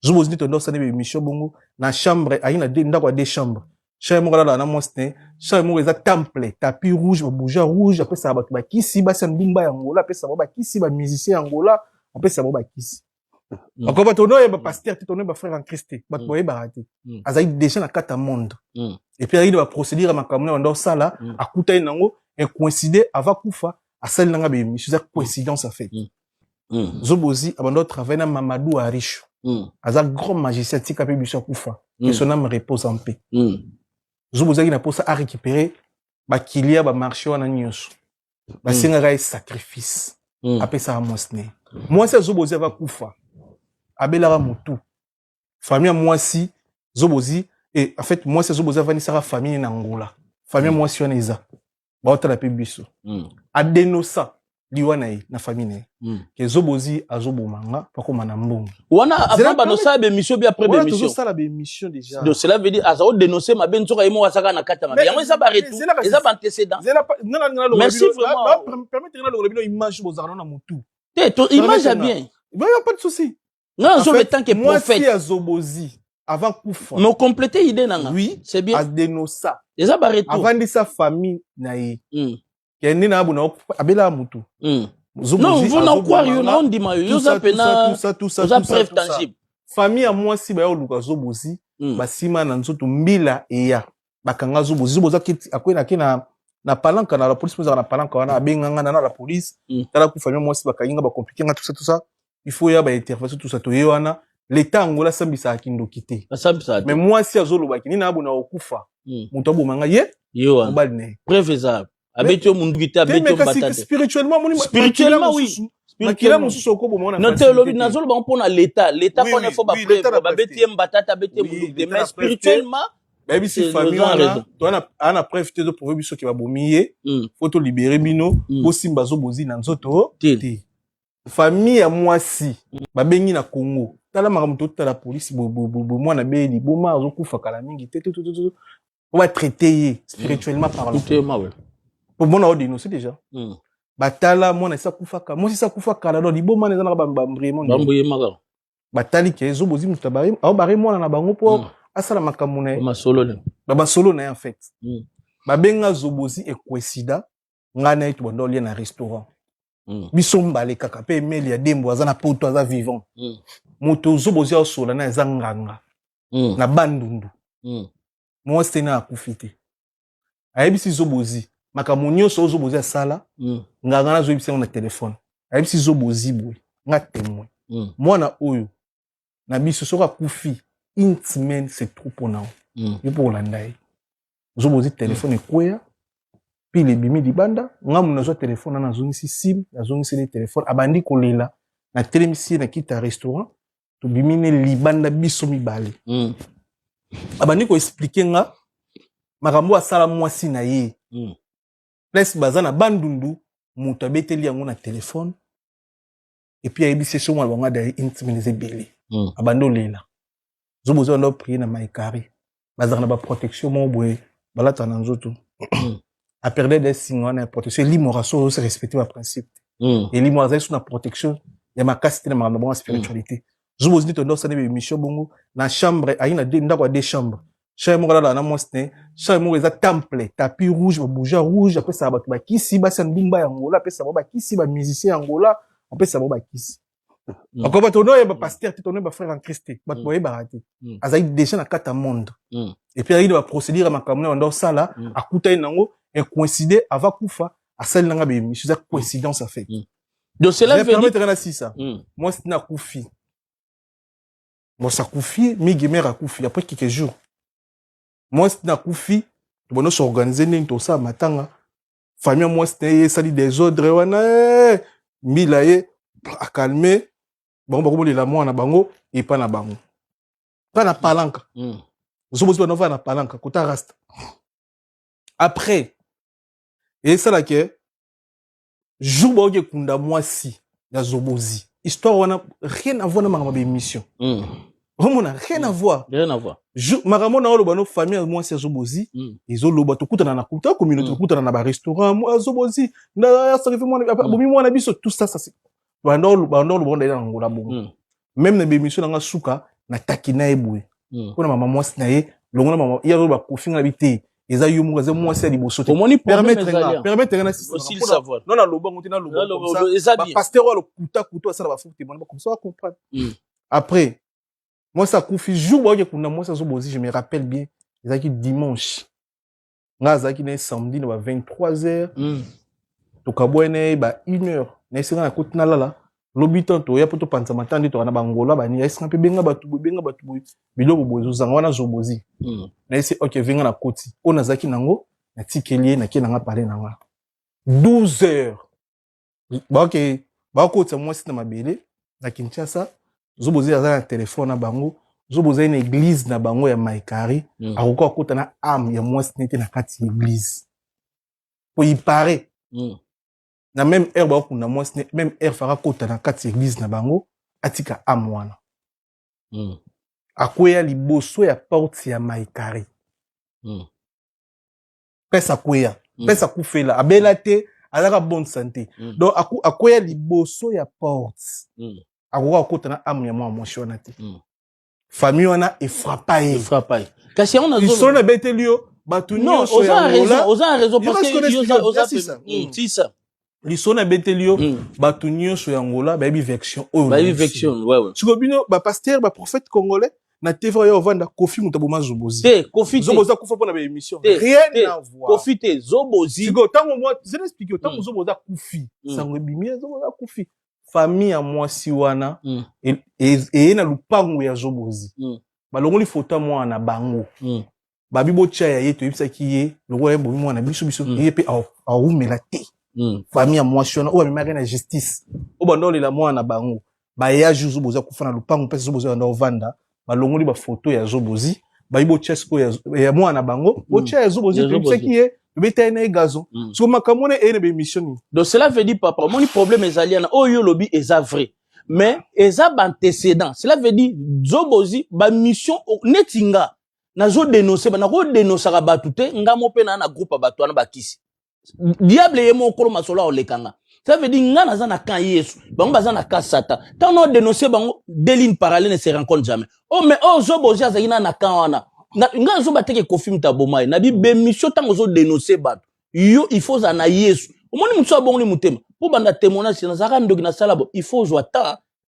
Zobozi to ndo sane émission bongo na chambre aina de ndako de chambre. Chambre moko na mosne, chambre moko eza temple, tapis rouge, bouger rouge, après ça ba kisi ba sandumba ya ngola, après ça ba kisi ba musicien ya ngola, après ça ba kisi. Encore ba tono ba pasteur, tono ba frère en Christ, ba boye barati. Azaï déjà na kata monde. Et puis il va procéder à makamuna ndo sala, akuta nango et coïncider avant kufa, a celle nanga be émission, c'est coïncidence en fait. Zobozi abando travailler na Mamadou Aricho. Aza grand magicien tika pe biso kufa que son âme repose en paix. Zobozi qui na posa à récupérer ba kilia ba marché wana nyonso. Ba singa sacrifice. Après ça a mosne. Moi c'est Zobozi va kufa. Abela va mutu. Famille moi si Zobozi et en fait moi c'est Zobozi va ni sera famille na Angola. Famille moi si on eza. Ba ota la pe biso. Adenosa liwana na famille que Zobozi azobomanga pakoma na mbongo wana avant banosa be mission bi après be mission toujours ça la be mission déjà donc cela veut dire azao dénoncer ma benzo ka imo wasaka na kata mabe yango ça ba retour ça ba antécédent merci vraiment permettre na le bino image bozarana na mutu ton image a bien il y a pas de souci non je veux tant que moi prophète moi si Zobozi avant kufa mais compléter idée nanga oui c'est bien adenosa ça ba retour avant de sa famille na yi kende na abuna abela mutu non vous n'en croyez on dit ma yo ça pena tout ça preuve tangible famille à moi si ba yo luka Zobozi ba sima na nzoto mbila eya bakanga Zobozi akwena kina na palanka na la police moza na palanka wana abenganga na la police tala ku famille moi si bakayinga ba compliquer nga tout ça il faut ya ba intervention tout ça to yewana l'état angola sambisa akindo kité mais moi si azolo bakini na abuna okufa muto abomanga ye yo balne preuve ça abetio mundukita abetio batata spirituellement oui spirituellement non te lobi nazolo ba mpona l'état qu'on faut ba preuve ba betie mbatata betie mundukite mais spirituellement baby si famille on a preuve te de prouver biso ki ba bomiye faut to libérer bino po simba Zobozi na nzoto te famille à moi si ba bengi na Congo tala makamuto ta la police moi na beli boma azokufa kala mingi te on va traiter spirituellement parlant pour moi on dénoncer déjà batala moi na sa kufaka moi si sa kufaka la do liboma na za ba vraiment batali ke Zobozi mutabari au bare moi na bango po asala makamune ba solo na en fait ba benga Zobozi e coïncida ngana itu bondo lia na restaurant biso mbale kaka pe emeli ya dembo aza na poto aza vivant moto Zobozi au sola na eza nganga na bandundu moi c'est na akufite ayebisi Zobozi makambo nyonso Zobozi asala nganga na zoyebisa na téléphone ayebisi Zobozi boy nga témoin mwana oyo na biso soka kufi une semaine c'est trop pour nous et pour l'andai Zobozi téléphone ekweya puis les bimi libanda nga muna zo téléphone na zongisi sim na zongisi le téléphone abandi kolela na telemisi na kita restaurant to bimi ne libanda biso mibale abandi ko expliquer nga makambo asala mwasi na ye place bazana bandundu mutu abeteli yango na téléphone et puis ayebisi so mwa bango da intimiser belé abandi olela Zobozi ndo prier na maikari bazana ba protection mo boye balata na nzoto a perdu des signes na protection limoraso se respecter ma principe et limoraso sur na protection ya makasite na makambo spiritualité Zobozi to ndo sane émission bongo na chambre aina de ndako de chambre chambre moko na mosne chambre moko eza temple tapis rouge bouger rouge après ça ba kisi ba sandumba ya ngola après ça ba kisi ba musicien ya ngola après ça ba kisi encore ba tono ba pasteur tono ba frère en Christ ba boye barati azaï déjà na kata monde et puis il va procéder à makamuna ndo sala akuta nango et coïncider avant kufa a celle nanga be émission c'est coïncidence en fait donc cela veut dire permettre na si ça moi c'est na kufi moi ça kufi mi gamer a kufi après quelques jours moi c'est na kufi to bono s'organiser ni to ça matanga famille moi c'est sali des ordres wana milaye a calmer bon ba ko la moi na bango et pas na bango pas na palanka Zobozi ba nova na palanka kota rasta après et ça là que jour ba oke kunda mwasi ya Zobozi histoire wana rien à voir na ma émission Romona rien à voir makambo na oloba no famille moi c'est Zobozi ezoloba to kutana na kuta communauté kutana na ba restaurant moi Zobozi na sacrifice moi bomi moi na biso tout ça c'est bandolo bandolo bonda na ngola bongo même na émission na suka na takina eboye kuna mama mwasi na ye longo na mama ya ba kofinga bité eza yo mo za mwasi ya liboso te permettre na aussi le savoir non na loba ngotina loba ba pasteur le kuta ça va faut te demander comme ça comprendre après moi ça kufi jour ba kuna moi ça zo bozi je me rappelle bien ezaki dimanche nga zaki na samedi na ba 23h to kabwene ba 1h na isinga na kotina lala lobi tanto ya poto panza matandi to na bangola ba ni isinga pe benga batu biloko bozo zanga wana zo bozi na isi OK venga na koti ona zaki nango na tikelier na ke nanga parler nanga 12h ba OK ba koti moi c'est na mabele na Kinshasa zo bozi za na téléphone na bango zo bozi na église na bango ya Maikari akoko kota na âme ya moi c'est na kati église pour y paraît na même heure ba kuna moi même heure fara kota na kati église na bango atika âme wana akoya liboso ya porte ya Maikari pesa koya pesa kufela abela te alaka bonne santé donc akoya liboso ya porte akoka kota na âme ya mwa moshona te famille wana efrappa kasi on a ils sont na betelio batunyo so ya ngola oza raison parce que c'est ça lisona betelio batunyo so ya ngola ba bi vection ouais sikobino ba pasteur ba prophète congolais na TV ya ovanda Kofi mutaboma zobozi Kofi zoboza kufa pona ba émission rien à voir Kofi te zobozi siko tango moi je l'explique tango zoboza kufi sango bimie zoboza kufi famille ya mwasi wana et na lupango ya zobozi balongoli photo mwana bango babi bocha ya yeto yebisa ki ye longo ya bomi mwana biso ye pe aumela te famille ya mwasi wana o ba na justice o bandoli la mwana bango ba ya juzu boza kufa na lupango pesa zoboza na ovanda balongoli ba photo ya zobozi babi bocha siko ya mwana bango bocha ya zobozi yebisa ki ye beta na gazon so makamone e na be mission donc cela veut dire papa mon problème ezaliana oyo lobi eza vrai mais eza antécédent cela veut dire zobozi ba mission netinga na zo dénoncer na ko dénoncer ka batute ngamo pe na groupe bato na bakisi diable ye mo kolo masolo o lekanga ça veut dire ngana za na kan Yesu bango baza na ka satan tant on dénoncer bango deux lignes parallèles ne se rencontrent jamais oh mais zobozi azakina na kan wana nga zo bateke Kofi mutaboma na bi be mission tango zo dénoncer bato yo il faut za na Yesu omoni mutso abongoli mutema po banda témoignage na zaka ndoki na salabo il faut zo ata